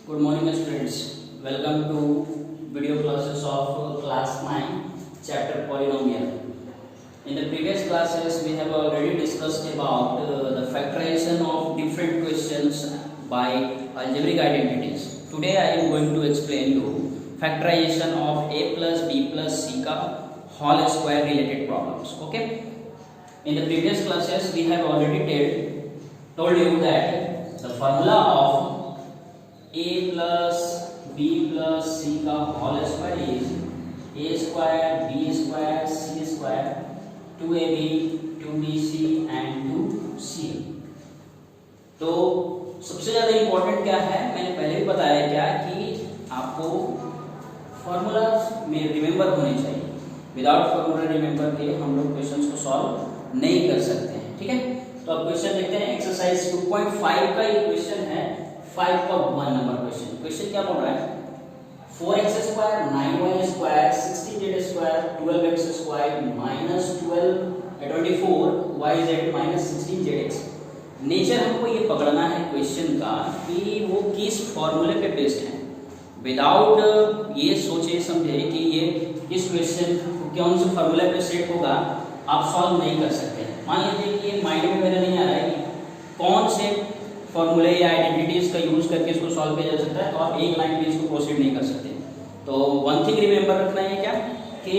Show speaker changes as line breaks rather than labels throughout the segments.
Good morning students. Welcome to video classes of class 9 chapter polynomial. In the previous classes we have already discussed about the factorization of different questions by algebraic identities. Today I am going to explain you factorization of a plus b plus c का whole square related problems. Okay. In the previous classes we have already told you that the formula of a plus b plus c का whole square is a square b square c square 2ab 2bc and 2c। तो सबसे ज़्यादा important क्या है, मैंने पहले भी बताया क्या कि आपको फॉर्मूला में रिमेंबर होने चाहिए। विदाउट फॉर्मूला रिमेंबर के हम लोग क्वेश्चंस को सॉल्व नहीं कर सकते हैं। ठीक है, तो अब क्वेश्चन देखते हैं। एक्सरसाइज 2.5 का ये क्वेश्चन है 5.1 नंबर क्वेश्चन। क्वेश्चन क्या बोल रहा है? 4x square 9y square 16z square 12x square minus 24yz minus 16zx। Nature हमको ये पकड़ना है क्वेश्चन का कि वो किस फॉर्मूले पे बेस्ड है। विदाउट ये सोचे समझे कि ये इस क्वेश्चन कौन से फॉर्मूले पे सेट होगा, आप सॉल्व नहीं कर सकते। मान लीजिए कि ये माइंड में मेरा नहीं आ रहा है कि कौन से फॉर्मूले या आइडेंटिटीज का यूज करके इसको सॉल्व किया जा सकता है, तो आप एक लाइन पे इसको प्रोसीड नहीं कर सकते। तो वन थिंग रिमेंबर रखना है क्या कि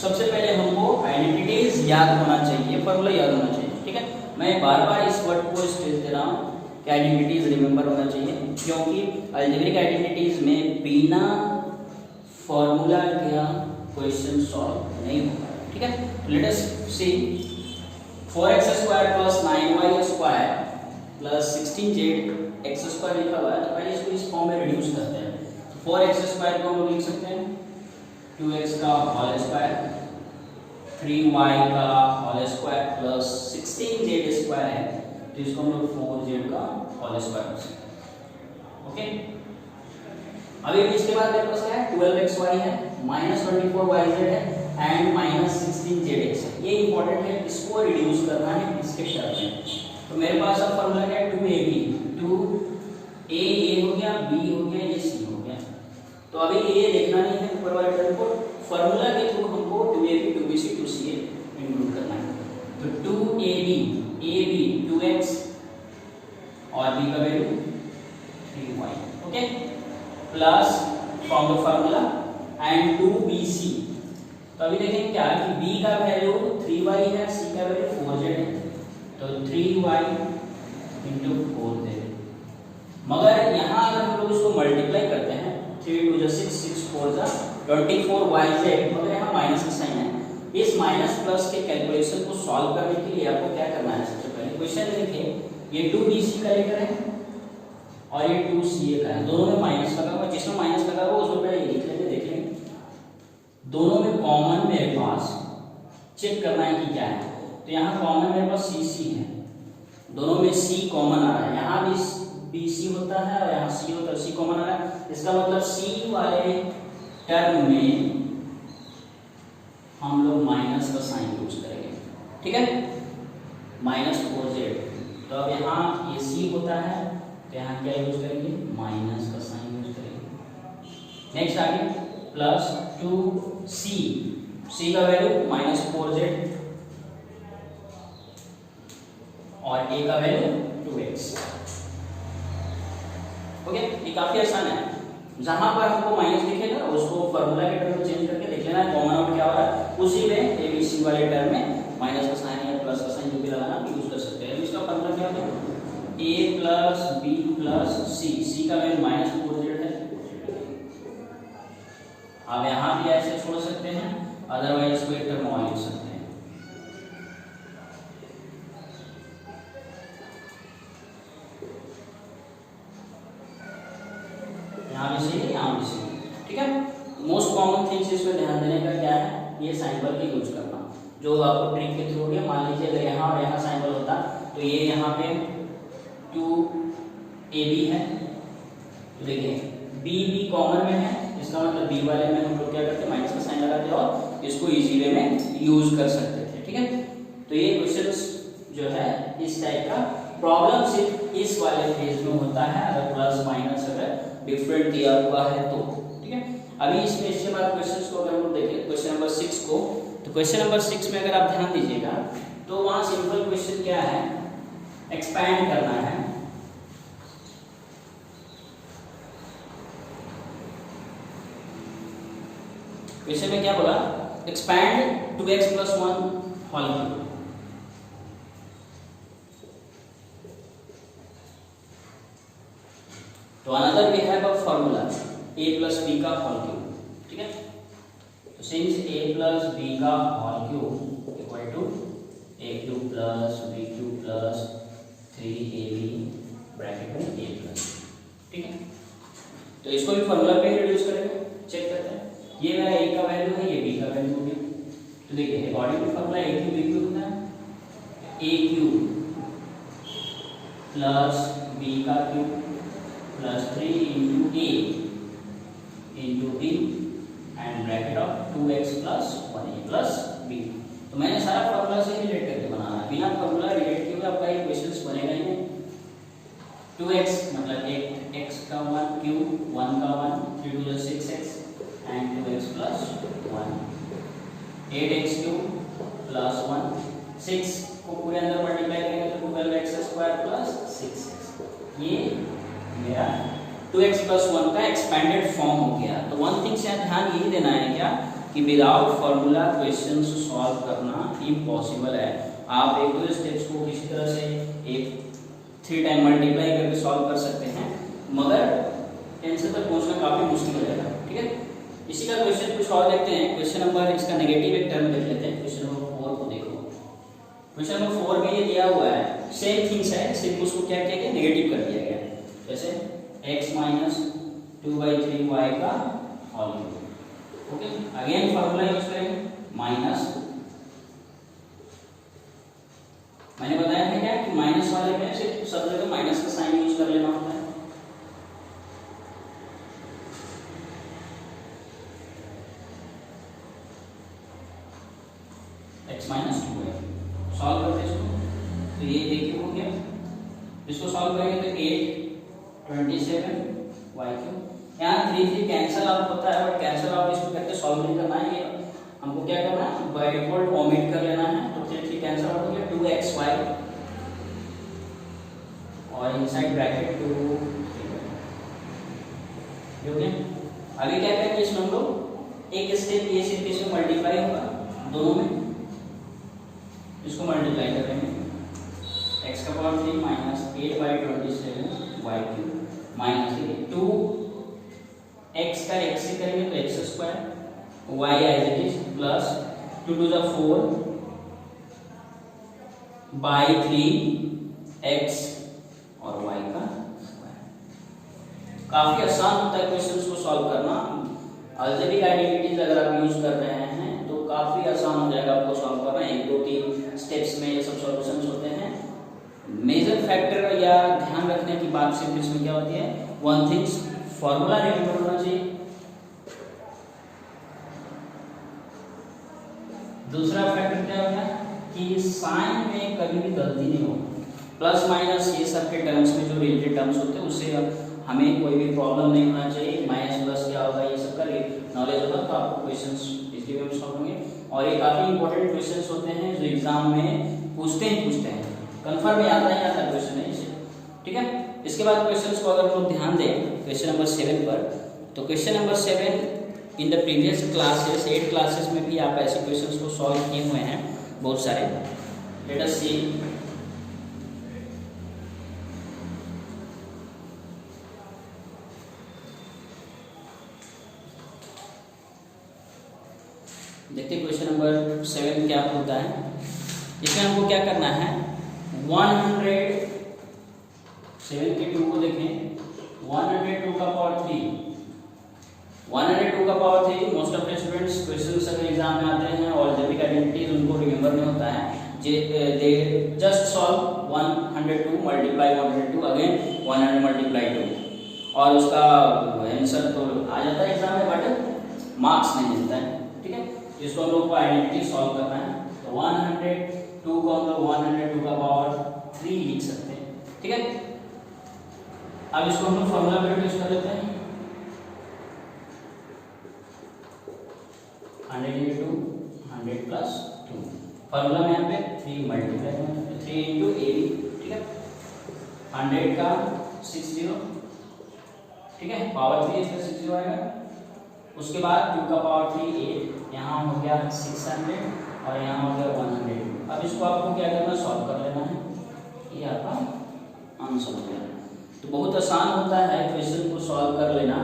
सबसे पहले हमको आइडेंटिटीज याद होना चाहिए, फॉर्मूला याद होना चाहिए। ठीक है, मैं बार बार इस वर्ड को स्ट्रेस दे रहा हूँ कि आइडेंटिटीज रिमेंबर होना चाहिए, क्योंकि अलजेब्रिक आइडेंटिटीज में बिना फॉर्मूला का क्वेश्चन सॉल्व नहीं होगा। ठीक है, लेट अस सी 4x square plus 9y square plus 16z x square लिखा हुआ है, तो पहले इसको इस फॉर्म में रिड्यूस करते हैं। 4x स्क्वायर को हम लोग लिख सकते हैं 2x का होल स्क्वायर 3y का whole square plus 16z square है, तो इसको हम लोग 4z का होल स्क्वायर कर सकते हैं। ओके, अभी इसके बाद मेरे पास क्या है, 12xy है माइनस 24yz है एंड माइनस 16zx है। ये इंपॉर्टेंट है, इसको रिड्यूस करना है इसके शर्त में। तो मेरे पास अब फॉर्मूला क्या है, 2ab 2a ये हो गया, b हो गया, ये c हो गया। तो अभी ये देखना नहीं है ऊपर वाले टर्म को, फॉर्मूला के थ्रू हमको 2ab 2bc 2ca इंक्लूड करना है। तो 2ab ab 2x और b का value 3y। Okay, plus from the formula and 2bc। तो अभी देखें क्या कि b का वैल्यू 3y है, c का वैल्यू 4z है, तो 3y इंटू 4z। मगर यहाँ अगर हम लोग इसको मल्टीप्लाई करते हैं 3 2 6 6 4 24yz, मगर यहाँ माइनस का साइन है। इस माइनस प्लस के कैलकुलेशन को सॉल्व करने के लिए आपको क्या करना है, सबसे पहले क्वेश्चन देखिए ये 2bc का लेकर है और ये 2ca का है, दोनों में माइनस लगा हुआ, जिसमें माइनस लगा हुआ उसमें पहले लिख लेंगे, देख लेंगे दोनों में कॉमन मेरे पास चेक करना है कि क्या है। तो यहाँ कॉमन मेरे पास cc है, दोनों में c कॉमन आ रहा है, यहाँ भी bc होता है और यहाँ c होता है, c कॉमन आ रहा है। इसका मतलब c वाले टर्म में हम लोग माइनस का साइन यूज करेंगे। ठीक है, माइनस 4z। तो अब यहाँ ये c होता है, तो यहाँ क्या यूज करेंगे, माइनस का साइन यूज करेंगे। नेक्स्ट आगे प्लस 2c, c का वैल्यू माइनस 4z और a का वैल्यू 2x। ओके, ये काफी आसान है। जहां पर हमको माइनस दिखेगा उसको फॉर्मूला के टर्म में चेंज करके देख लेना है कॉमन आउट क्या हो रहा है, उसी में a b c वाले टर्म में माइनस का साइन या प्लस का साइन जो भी लगाना यूज कर सकते हैं। इसका फॉर्मूला क्या होता है, a plus b plus c, c का वैल्यू माइनस 4z है। आप यहाँ भी ऐसे छोड़ सकते हैं, अदरवाइज इसको एक टर्म और लिख सकते हैं। यहाँ भी सही है, यहाँ भी सही। ठीक है, मोस्ट कॉमन थिंग्स इसमें ध्यान देने का क्या है, ये साइंबल की यूज करना, जो आपको ट्रिक के थ्रू हो गया। मान लीजिए अगर यहाँ और यहाँ साइंबल होता तो ये यहाँ पे 2ab है, तो देखिए b कॉमन में है, इसका मतलब b वाले में हम लोग क्या करते हैं, माइनस का साइन लगाते और इसको इजी वे में यूज कर सकते थे। ठीक है, तो ये क्वेश्चंस जो है इस टाइप का प्रॉब्लम सिर्फ इस वाले फेज में होता है, अगर प्लस माइनस अगर डिफरेंट दिया हुआ है तो। ठीक है, अभी इसमें इसके बाद क्वेश्चंस को अगर हम देखें क्वेश्चन नंबर 6 को, तो क्वेश्चन नंबर 6 में अगर आप ध्यान दीजिएगा तो वहां सिंपल क्वेश्चन क्या है, एक्सपैंड करना है। क्वेश्चन में क्या बोला, एक्सपैंड 2x + 1 होल क्यूब। तो another we have a formula a + b का होल क्यूब। ठीक है, तो सिंस a + b का whole cube equal to a³ + b³ + 3ab bracket में a+। ठीक है, तो इसको भी फॉर्मूला पे रिड्यूस करेंगे, चेक करते हैं। ये मेरा a का वैल्यू है, ये b का वैल्यू हो गया। तो देखिए ऑर्डिनरी फॉर्मूला a³ b³ होता है, a³ + b का cube + 3 × a × b and bracket of 2x + 1a + b। तो मैंने सारा फॉर्मूला से रिलेट करके बनाना है, बिना फॉर्मूला रिलेट किए हुए आपका ये क्वेश्चंस बनेगा ही नहीं। 2x मतलब 8x का 1 क्यूब, 1 का 1, 3 × 2 = 6x and 2x + 1, 8x³ + 1, 6 को पूरे अंदर मल्टीप्लाई करेंगे तो 12x² + 6x। ये मेरा 2x + 1 का एक्सपेंडेड फॉर्म हो गया। तो वन थिंग से ध्यान यही देना है क्या कि विदाउट फॉर्मूला क्वेश्चंस सॉल्व करना इम्पॉसिबल है। आप एक दो स्टेप्स को किसी तरह से एक 3 टाइम मल्टीप्लाई करके सॉल्व कर सकते हैं, मगर आंसर तक पहुंचना काफी मुश्किल हो जाएगा। ठीक है, इसी का क्वेश्चन कुछ और देखते हैं। क्वेश्चन नंबर इसका नेगेटिव एक टर्म देख लेते हैं। क्वेश्चन नंबर 4 को देखो। क्वेश्चन नंबर 4 में ये दिया हुआ है, सेम थिंग्स है, सिर्फ उसको क्या किया गया, नेगेटिव कर दिया गया। जैसे x - 2/3y का whole cube. Okay, again formula use करेंगे माइनस। मैंने बताया था क्या कि माइनस वाले में सिर्फ सब जगह माइनस का साइन यूज कर लेना होता है। x - 2y सॉल्व करते हैं इसको, तो ये देखिए हो गया। इसको सॉल्व करेंगे तो 8 27y³। यहाँ 3 कैंसिल आउट होता है, बट कैंसिल आउट इसको करके सॉल्व नहीं करना है, ये हमको क्या करना है, बाय डिफॉल्ट ओमिट कर लेना है। तो 3 कैंसिल आउट हो गया, 2xy और इनसाइड ब्रैकेट 2 हो गया। आगे क्या करेंगे, इसमें हम लोग एक स्टेप ये सिर्फ इसमें मल्टीप्लाई होगा, दोनों में इसको मल्टीप्लाई करेंगे। x का पावर 3 - 8/27y³ माइनस 2x का x से करेंगे तो x², y as it is plus 2 × 4/3x और y का स्क्वायर। काफी आसान होता है क्वेश्चंस को सॉल्व करना। अलजेब्रिक आइडेंटिटीज अगर आप यूज कर रहे हैं तो काफी आसान हो जाएगा आपको सॉल्व करना। 1 2 3 स्टेप्स में ये सब सॉल्यूशंस होते हैं। मेजर फैक्टर या ध्यान रखने की बात सिर्फ इसमें क्या होती है, वन थिंग्स फॉर्मूला रिमेंबर होना चाहिए। दूसरा फैक्टर क्या होता है कि साइन में कभी भी गलती नहीं हो। प्लस माइनस ये सब के टर्म्स में जो रिलेटेड टर्म्स होते हैं उससे हमें कोई भी प्रॉब्लम नहीं होना चाहिए। माइनस प्लस क्या होगा ये सब का नॉलेज होगा तो आपको क्वेश्चंस इसी वे में सॉल्व होंगे। और ये काफी इंपॉर्टेंट क्वेश्चंस होते हैं जो एग्जाम में पूछते हैं, कंफर्म में आता ही आता क्वेश्चन है इसे। ठीक है, इसके बाद क्वेश्चंस को अगर हम लोग ध्यान दें क्वेश्चन नंबर 7 पर, तो question number 7 in the previous classes 8 classes में भी आप ऐसे क्वेश्चंस को सॉल्व किए हुए हैं बहुत सारे। लेट अस सी। देखते क्वेश्चन नंबर 7 क्या होता है। इसमें हमको क्या करना है, 7 के 2 को देखें, 102 का पावर 3, 102 का power 3 most of the students questions अगर एग्जाम में आते हैं और अलजेब्रिक आइडेंटिटीज उनको रिमेंबर नहीं होता है, they just solve 102 multiply 102 again 100 multiply 2 और उसका आंसर तो आ जाता है एग्जाम में, बट मार्क्स नहीं मिलता है। ठीक है, इसको हम लोग को आइडेंटिटी सॉल्व करना है। तो 102 को हम लोग 102 का पावर 3 लिख सकते हैं। ठीक है। अब इसको हम लोग फॉर्मूला पे यूज कर लेते हैं। 100 into 100 plus 2, फॉर्मूला में यहाँ पे 3 मल्टीप्लाई 3 into AB, ठीक है। 100 का 60, ठीक है, पावर 3 इसका 60 आएगा। उसके बाद 2 का पावर 3 8, यहाँ हो गया 600 और यहाँ हो गया 100। अब इसको आपको क्या करना, सॉल्व कर लेना है, ये आपका आंसर हो गया। तो बहुत आसान होता है क्वेश्चन को सॉल्व कर लेना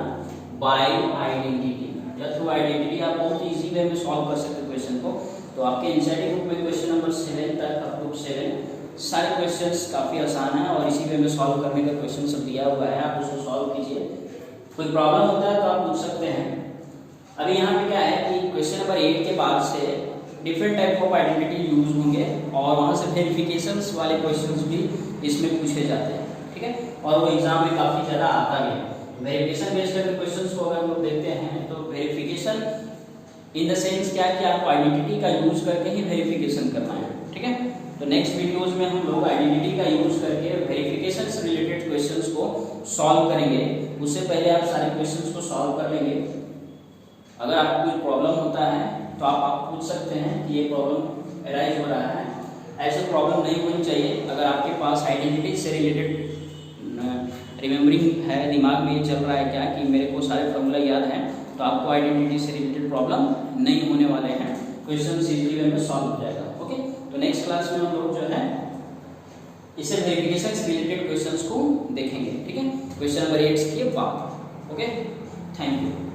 बाय आइडेंटिटी या थ्रू आइडेंटिटी। आप बहुत इजी वे में सॉल्व कर सकते हैं क्वेश्चन को। तो आपके एनसीईआरटी बुक में क्वेश्चन नंबर 7 तक अप टू 7 सारे क्वेश्चंस काफ़ी आसान है और इसी वे में सॉल्व करने का क्वेश्चन सब दिया हुआ है, आप उसको सॉल्व कीजिए। कोई प्रॉब्लम होता है तो आप पूछ सकते हैं। अभी यहाँ पे क्या है कि क्वेश्चन नंबर 8 के बाद से different type of identity use होंगे और वहाँ से वेरिफिकेशंस वाले क्वेश्चंस भी इसमें पूछे जाते हैं, ठीक है। और वो एग्जाम में काफ़ी ज़्यादा आता भी है। वेरिफिकेशन बेस्ड अगर क्वेश्चंस को अगर हम लोग देखते हैं तो वेरिफिकेशन इन द सेंस क्या कि आपको आइडेंटिटी का यूज करके ही वेरिफिकेशन करना है, ठीक है। तो नेक्स्ट वीडियोस में हम लोग आइडेंटिटी का यूज करके वेरिफिकेशन से रिलेटेड क्वेश्चंस को सॉल्व करेंगे। उससे पहले आप सारे क्वेश्चंस को सॉल्व कर लेंगे। अगर आपको कोई प्रॉब्लम होता है तो आप पूछ सकते हैं कि ये प्रॉब्लम अराइज हो रहा है। ऐसे प्रॉब्लम नहीं होनी चाहिए। अगर आपके पास आइडेंटिटी से रिलेटेड रिमेम्बरिंग है, दिमाग में ये चल रहा है क्या कि मेरे को सारे फॉर्मूला याद हैं, तो आपको आइडेंटिटी से रिलेटेड प्रॉब्लम नहीं होने वाले हैं। क्वेश्चन इजीली वे में सॉल्व हो जाएगा। ओके, तो नेक्स्ट क्लास में हम लोग जो है इसे वेरिफिकेशन से रिलेटेड क्वेश्चंस को देखेंगे, ठीक है, क्वेश्चन नंबर 8 के बाद। Okay, thank you.